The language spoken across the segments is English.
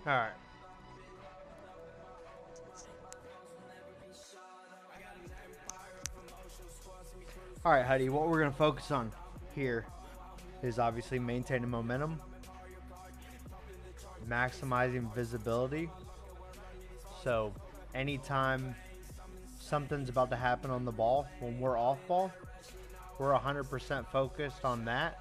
All right. All right, Huddy, what we're going to focus on here is obviously maintaining momentum, maximizing visibility. So anytime something's about to happen on the ball, when we're off ball, we're 100% focused on that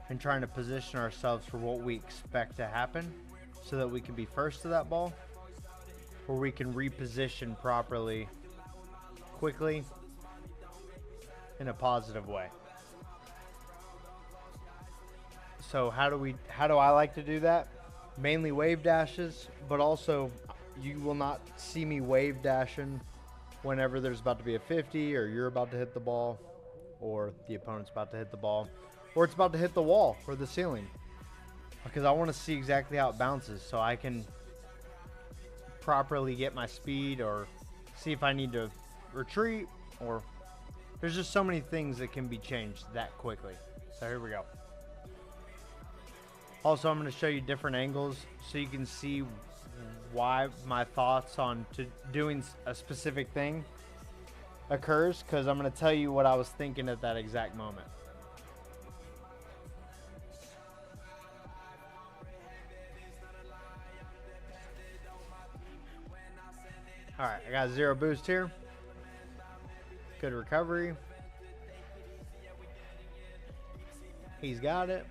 and trying to position ourselves for what we expect to happen so that we can be first to that ball, or we can reposition properly, quickly, in a positive way. So how do I like to do that? Mainly wave dashes, but also you will not see me wave dashing whenever there's about to be a 50 or you're about to hit the ball or the opponent's about to hit the ball or it's about to hit the wall or the ceiling, because I want to see exactly how it bounces so I can properly get my speed or see if I need to retreat, or there's just so many things that can be changed that quickly. So here we go. Also, I'm going to show you different angles so you can see why my thoughts on doing a specific thing occurs, because I'm going to tell you what I was thinking at that exact moment. All right, I got 0 boost here. Good recovery. He's got it.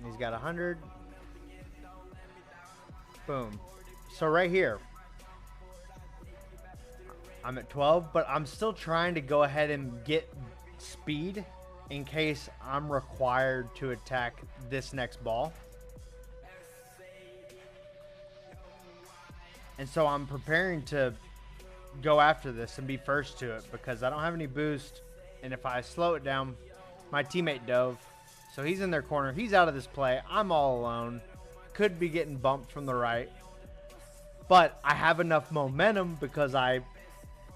He's got 100. Boom. So right here, I'm at 12, but I'm still trying to go ahead and get speed in case I'm required to attack this next ball. And so I'm preparing to go after this and be first to it because I don't have any boost. And if I slow it down, my teammate dove. So he's in their corner. He's out of this play. I'm all alone. Could be getting bumped from the right. But I have enough momentum because I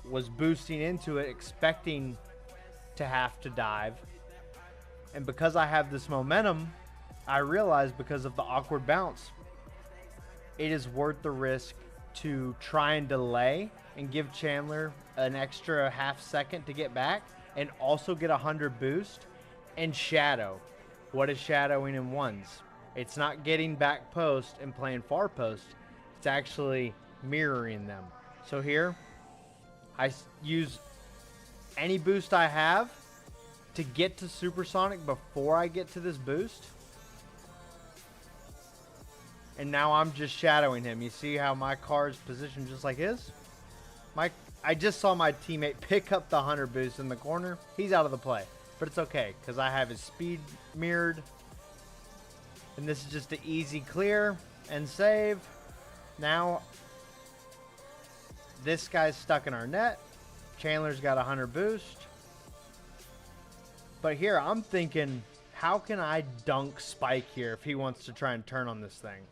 was boosting into it expecting to have to dive. And because I have this momentum, I realize because of the awkward bounce, it is worth the risk to try and delay and give Chandler an extra half second to get back and also get 100 boost and shadow. What is shadowing in ones? It's not getting back post and playing far post. It's actually mirroring them. So here, I use any boost I have to get to supersonic before I get to this boost. And now I'm just shadowing him. You see how my car is positioned just like his? I just saw my teammate pick up the 100 boost in the corner. He's out of the play. But it's okay, because I have his speed mirrored. And this is just an easy clear and save. Now, this guy's stuck in our net. Chandler's got 100 boost. But here, I'm thinking, how can I dunk Spike here if he wants to try and turn on this thing?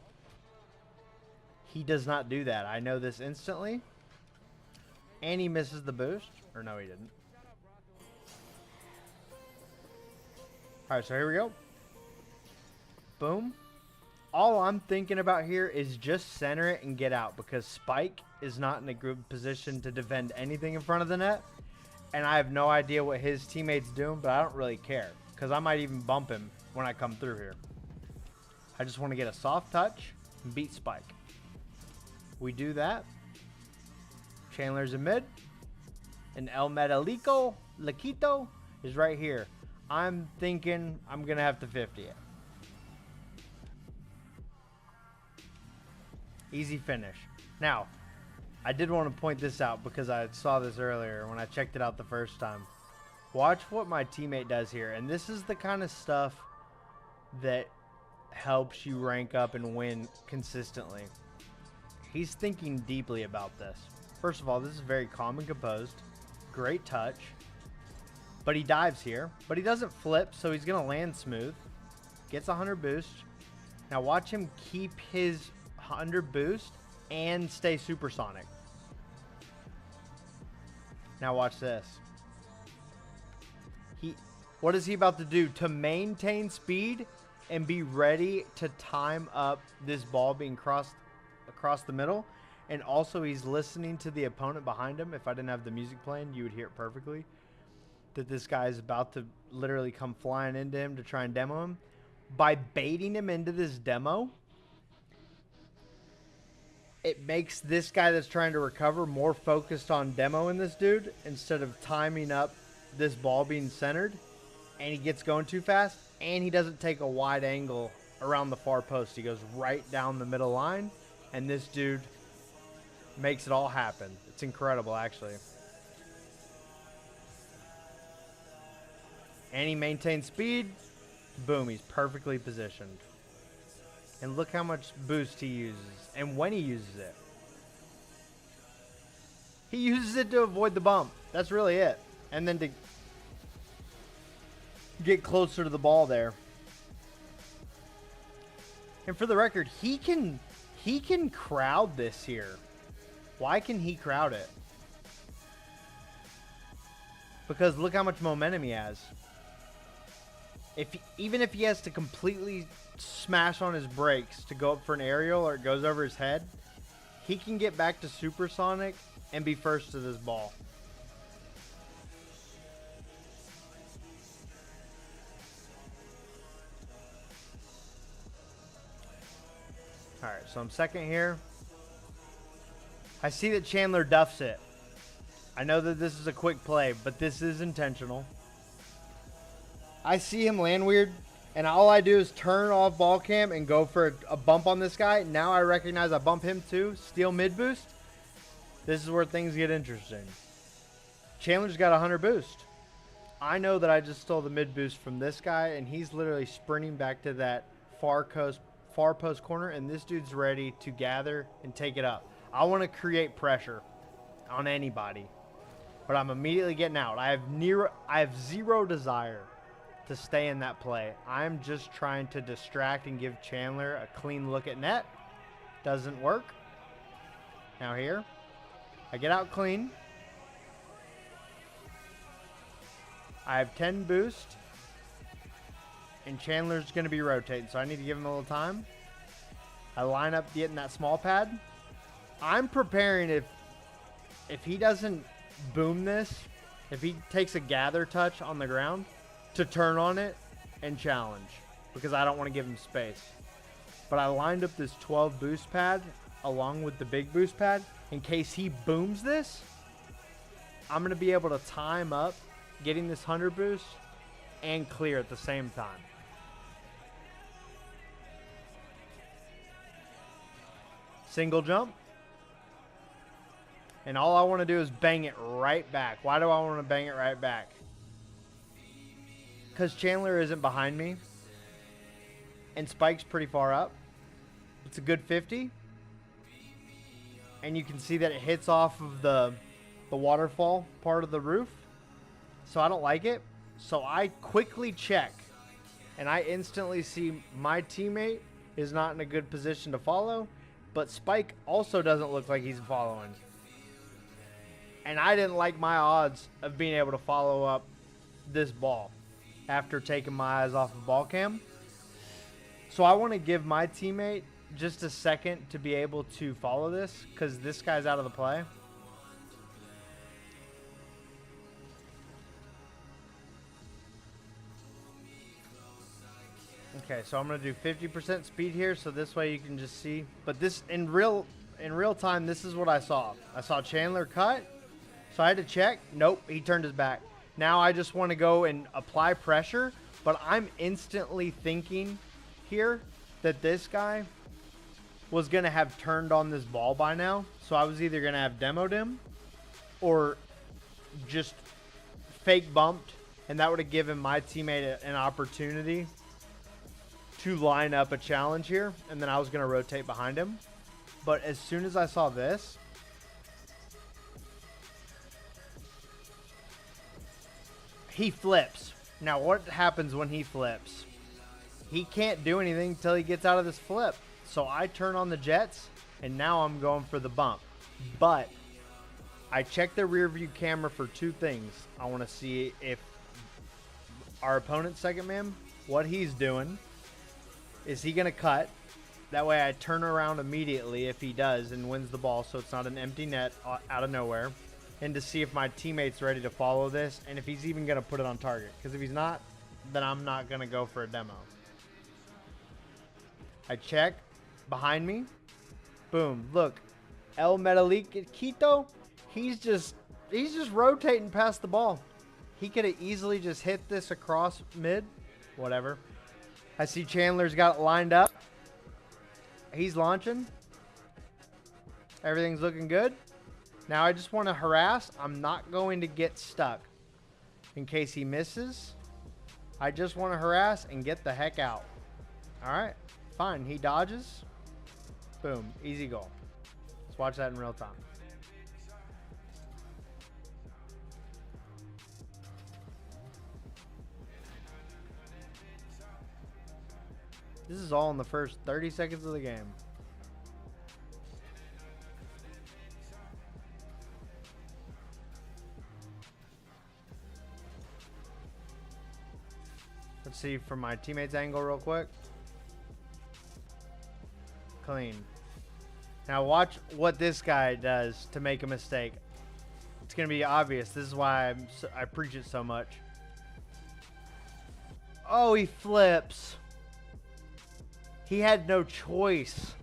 He does not do that. I know this instantly. And he misses the boost. Or no, he didn't. Alright, so here we go. Boom. All I'm thinking about here is just center it and get out, because Spike is not in a good position to defend anything in front of the net. And I have no idea what his teammate's doing, but I don't really care, because I might even bump him when I come through here. I just want to get a soft touch and beat Spike. We do that. Chandler's in mid. And El Medalico Laquito is right here. I'm thinking I'm going to have to 50 it. Easy finish. Now, I did want to point this out because I saw this earlier when I checked it out the first time. Watch what my teammate does here. And this is the kind of stuff that helps you rank up and win consistently. He's thinking deeply about this. First of all, this is very calm and composed. Great touch. But he dives here. But he doesn't flip, so he's going to land smooth. Gets 100 boost. Now watch him keep his 100 boost and stay supersonic. Now watch this. What is he about to do? To maintain speed and be ready to time up this ball being crossed across the middle. And also he's listening to the opponent behind him. If I didn't have the music playing, you would hear it perfectly. That this guy is about to literally come flying into him to try and demo him. By baiting him into this demo, it makes this guy that's trying to recover more focused on demoing this dude instead of timing up this ball being centered. And he gets going too fast, and he doesn't take a wide angle around the far post. He goes right down the middle line, and this dude makes it all happen. It's incredible, actually. And he maintains speed. Boom, he's perfectly positioned. And look how much boost he uses, and when he uses it. He uses it to avoid the bump. That's really it. And then to get closer to the ball there. And for the record, he can crowd this here. Why can he crowd it? Because look how much momentum he has. Even if he has to completely smash on his brakes to go up for an aerial or it goes over his head, he can get back to supersonic and be first to this ball. Alright, so I'm second here. I see that Chandler duffs it. I know that this is a quick play, but this is intentional. I see him land weird, and all I do is turn off ball cam and go for a bump on this guy. Now I recognize I bump him too. Steal mid boost. This is where things get interesting. Chandler's got 100 boost. I know that I just stole the mid boost from this guy, and he's literally sprinting back to that far post corner, and this dude's ready to gather and take it up. I want to create pressure on anybody, but I'm immediately getting out. I have zero desire to stay in that play. I'm just trying to distract and give Chandler a clean look at net. Doesn't work. Now here, I get out clean. I have 10 boost, and Chandler's going to be rotating, so I need to give him a little time. I line up getting that small pad. I'm preparing if he doesn't boom this, if he takes a gather touch on the ground, to turn on it and challenge, because I don't want to give him space. But I lined up this 12 boost pad along with the big boost pad in case he booms this. I'm going to be able to time up getting this 100 boost and clear at the same time. Single jump. And all I want to do is bang it right back. Why do I want to bang it right back? Because Chandler isn't behind me. And Spike's pretty far up. It's a good 50. And you can see that it hits off of the waterfall part of the roof. So I don't like it. So I quickly check. And I instantly see my teammate is not in a good position to follow. But Spike also doesn't look like he's following. And I didn't like my odds of being able to follow up this ball after taking my eyes off of ball cam. So I want to give my teammate just a second to be able to follow this, because this guy's out of the play. Okay, so I'm going to do 50% speed here, so this way you can just see. But this, in real time, this is what I saw. I saw Chandler cut, so I had to check. Nope, he turned his back. Now I just want to go and apply pressure, but I'm instantly thinking here that this guy was going to have turned on this ball by now. So I was either going to have demoed him or just fake bumped, and that would have given my teammate an opportunity to line up a challenge here, and then I was going to rotate behind him. But as soon as I saw this, he flips. Now, what happens when he flips? He can't do anything until he gets out of this flip. So I turn on the jets, and now I'm going for the bump. But I check the rear view camera for two things. I want to see if our opponent's second man, what he's doing. Is he going to cut? That way I turn around immediately if he does and wins the ball, so it's not an empty net out of nowhere. And to see if my teammate's ready to follow this and if he's even going to put it on target. Because if he's not, then I'm not going to go for a demo. I check behind me. Boom. Look. El Medaliquito, he's just rotating past the ball. He could have easily just hit this across mid. Whatever. I see Chandler's got it lined up. He's launching. Everything's looking good. Now I just want to harass. I'm not going to get stuck. In case he misses, I just want to harass and get the heck out. All right. Fine. He dodges. Boom. Easy goal. Let's watch that in real time. This is all in the first 30 seconds of the game. Let's see from my teammate's angle real quick. Clean. Now watch what this guy does to make a mistake. It's going to be obvious. This is why I preach it so much. Oh, he flips. He had no choice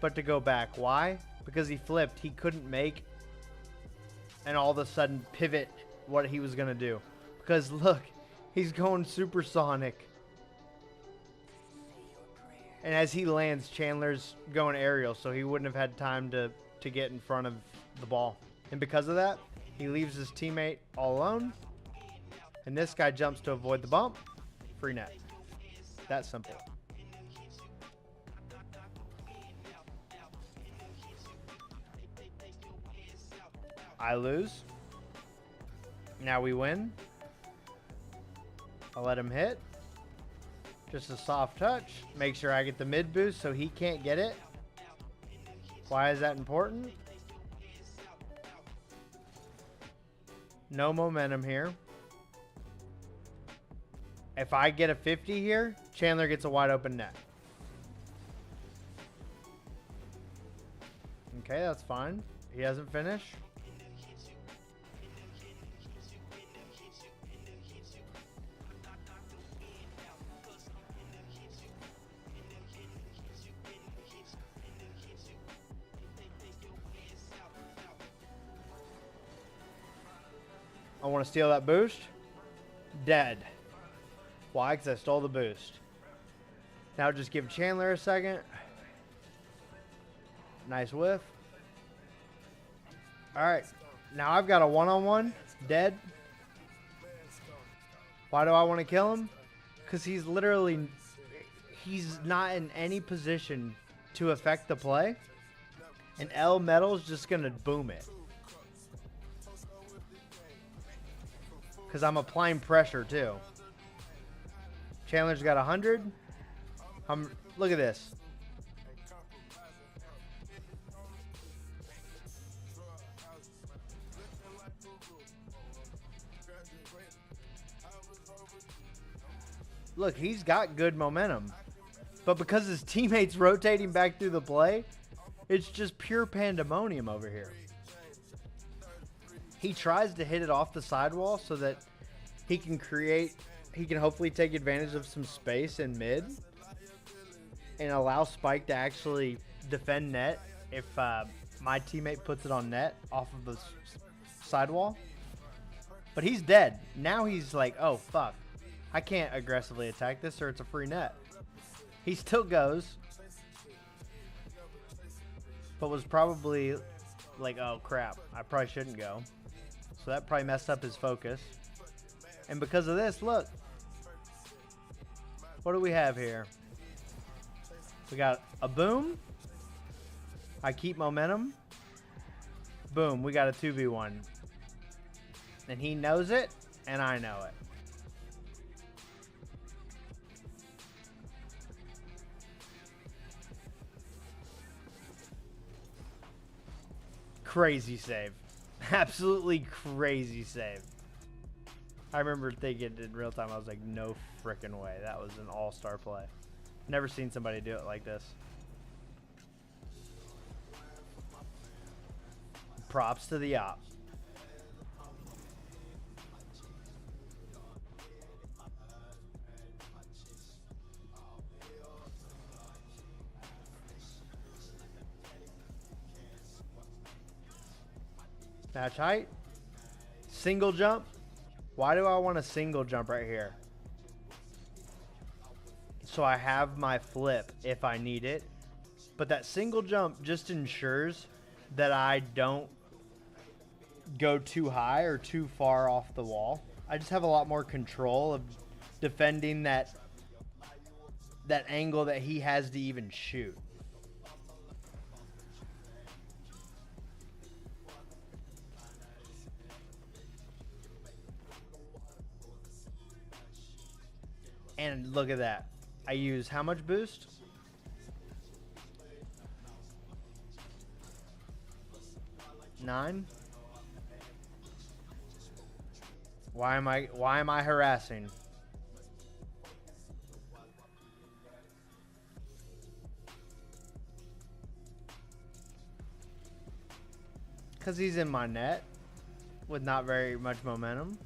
but to go back. Why? Because he flipped. He couldn't make and all of a sudden pivot what he was going to do. Because look, he's going supersonic. And as he lands, Chandler's going aerial, so he wouldn't have had time to get in front of the ball. And because of that, he leaves his teammate all alone. And this guy jumps to avoid the bump. Free net. That simple. I lose. Now we win. I'll let him hit. Just a soft touch. Make sure I get the mid boost so he can't get it. Why is that important? No momentum here. If I get a 50 here, Chandler gets a wide open net. Okay, that's fine. He doesn't finish. I want to steal that boost. Dead. Why? Because I stole the boost. Now just give Chandler a second. Nice whiff. Alright. Now I've got a one-on-one. Dead. Why do I want to kill him? Because he's not in any position to affect the play. And El Metal's just going to boom it. Because I'm applying pressure too. Chandler's got 100. Look at this. Look, he's got good momentum. But because his teammate's rotating back through the play, it's just pure pandemonium over here. He tries to hit it off the sidewall so that he can hopefully take advantage of some space in mid and allow Spike to actually defend net if my teammate puts it on net off of the sidewall. But he's dead. Now he's like, oh, fuck. I can't aggressively attack this or it's a free net. He still goes. But was probably like, oh, crap. I probably shouldn't go. So that probably messed up his focus. And because of this, look. What do we have here? We got a boom. I keep momentum. Boom. We got a 2v1. And he knows it, and I know it. Crazy save. Absolutely crazy save. I remember thinking in real time, I was like, no frickin' way. That was an all-star play. Never seen somebody do it like this. props to the op. Match height. Single jump. Why do I want a single jump right here? So I have my flip if I need it. But that single jump just ensures that I don't go too high or too far off the wall. I just have a lot more control of defending that angle that he has to even shoot. And look at that. I use how much boost? Nine. Why am I harassing? Because he's in my net with not very much momentum.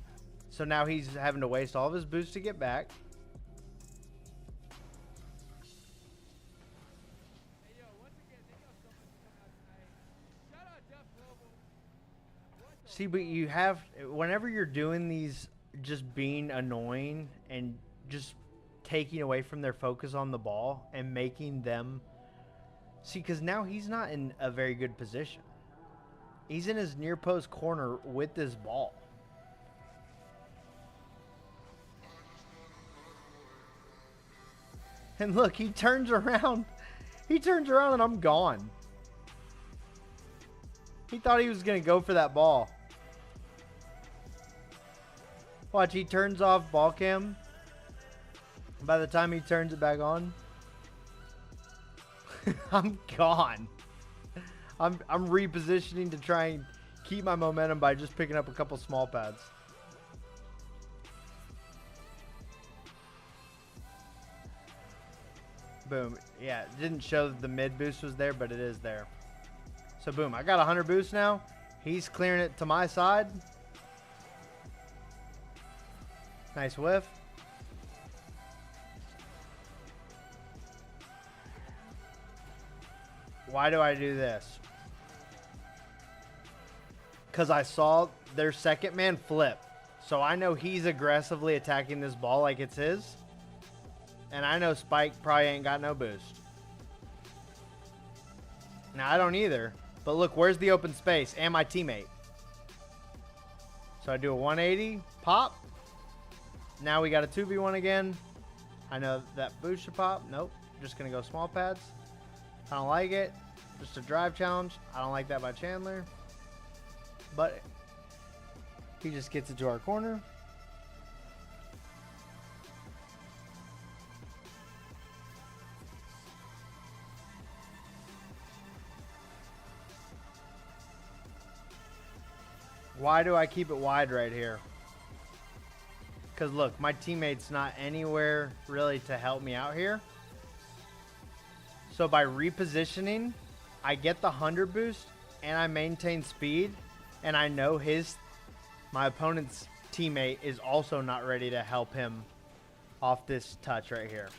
So now he's having to waste all of his boost to get back. See, but you have, whenever you're doing these, just being annoying and just taking away from their focus on the ball and making them, see, because now he's not in a very good position. He's in his near post corner with this ball. And look, he turns around. He turns around and I'm gone. He thought he was going to go for that ball. Watch, he turns off ball cam. By the time he turns it back on, I'm gone. I'm repositioning to try and keep my momentum by just picking up a couple small pads. Boom. Yeah, it didn't show that the mid boost was there, but it is there. So boom, I got 100 boost now. He's clearing it to my side. Nice whiff. Why do I do this? Because I saw their second man flip. So I know he's aggressively attacking this ball like it's his. And I know Spike probably ain't got no boost. Now I don't either. But look, where's the open space and my teammate? So I do a 180, pop. Now we got a 2v1 again. I know that boost should pop. Nope. Just going to go small pads. I don't like it. Just a drive challenge. I don't like that by Chandler. But he just gets it to our corner. Why do I keep it wide right here? Because look, my teammate's not anywhere really to help me out here. So by repositioning, I get the 100 boost and I maintain speed. And I know my opponent's teammate is also not ready to help him off this touch right here.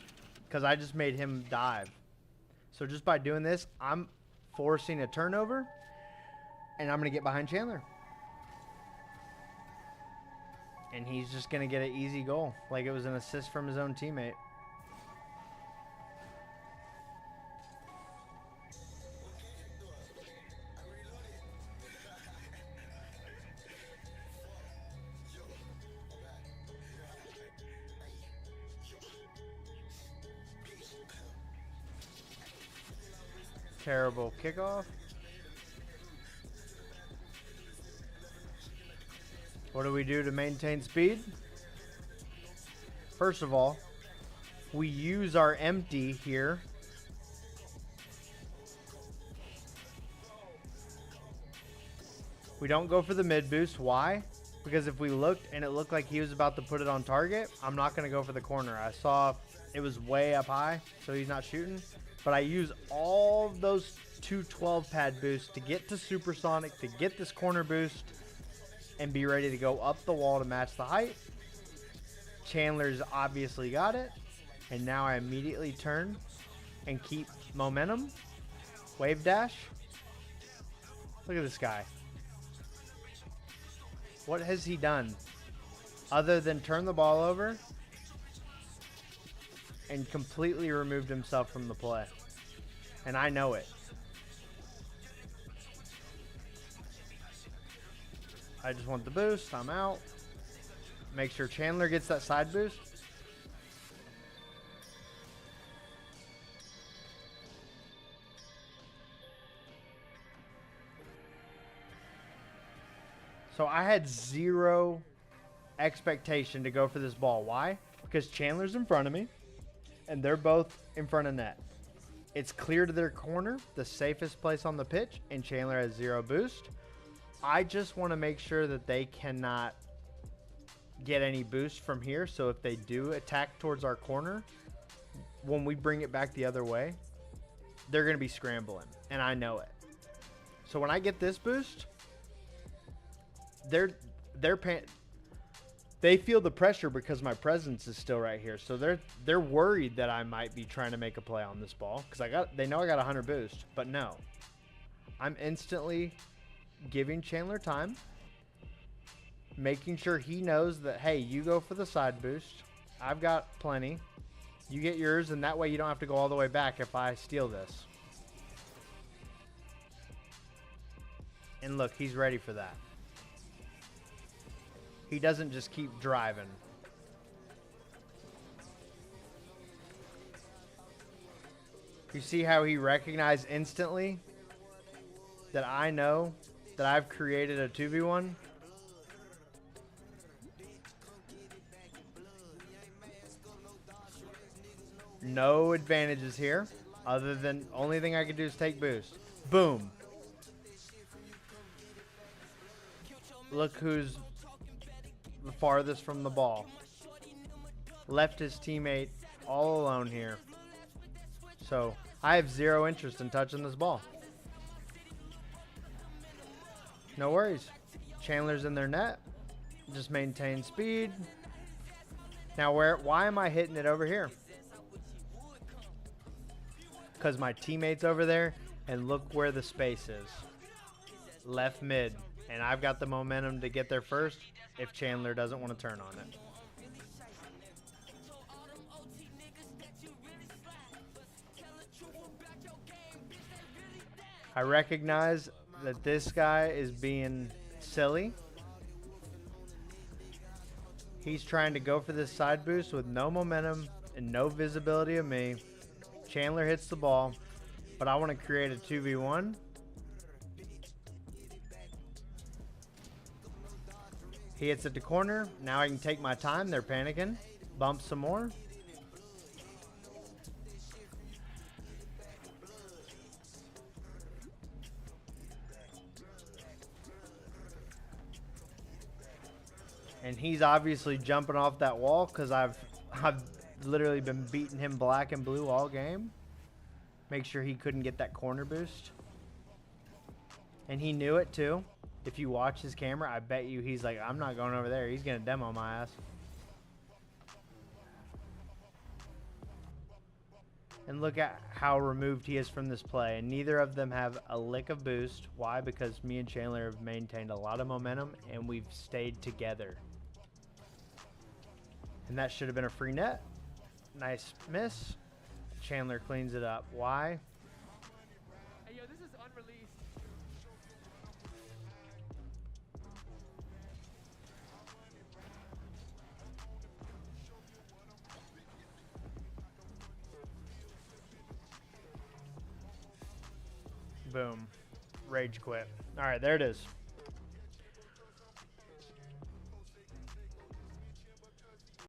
Because I just made him dive. So just by doing this, I'm forcing a turnover. And I'm going to get behind Chandler. And he's just going to get an easy goal. Like it was an assist from his own teammate. Terrible kickoff. What do we do to maintain speed? First of all, we use our empty here. We don't go for the mid boost. Why? Because if we looked and it looked like he was about to put it on target, I'm not going to go for the corner. I saw it was way up high, so he's not shooting. But I use all those two 12 pad boosts to get to supersonic, to get this corner boost, and be ready to go up the wall to match the height. Chandler's obviously got it. And now I immediately turn and keep momentum. Wave dash. Look at this guy. What has he done other than turn the ball over and completely removed himself from the play? And I know it. I just want the boost. I'm out. Make sure Chandler gets that side boost. So I had zero expectation to go for this ball. Why? Because Chandler's in front of me, and they're both in front of net. It's clear to their corner, the safest place on the pitch, and Chandler has zero boost. I just want to make sure that they cannot get any boost from here. So if they do attack towards our corner, when we bring it back the other way, they're going to be scrambling, and I know it. So when I get this boost, they feel the pressure because my presence is still right here. So they're worried that I might be trying to make a play on this ball because they know I got 100 boost, but no. I'm instantly giving Chandler time, making sure he knows that, hey, you go for the side boost. I've got plenty. You get yours, and that way you don't have to go all the way back if I steal this. And look, he's ready for that. He doesn't just keep driving. You see how he recognized instantly that I know that I've created a 2v1? No advantages here, other than only thing I can do is take boost. Boom. Look who's the farthest from the ball. Left his teammate all alone here. So I have zero interest in touching this ball. No worries. Chandler's in their net. Just maintain speed. Now why am I hitting it over here? Because my teammate's over there, and look where the space is. Left mid. And I've got the momentum to get there first if Chandler doesn't want to turn on it. I recognize that this guy is being silly. He's trying to go for this side boost with no momentum and no visibility of me. Chandler hits the ball, but I want to create a 2v1. He hits it to corner. Now I can take my time. They're panicking. Bump some more. And he's obviously jumping off that wall because I've literally been beating him black and blue all game. Make sure he couldn't get that corner boost. And he knew it too. If you watch his camera, I bet you he's like, I'm not going over there. He's going to demo my ass. And look at how removed he is from this play. And neither of them have a lick of boost. Why? Because me and Chandler have maintained a lot of momentum and we've stayed together. And that should have been a free net. Nice miss. Chandler cleans it up. Why? Hey, yo, this is unreleased. Boom. Rage quit. All right, there it is.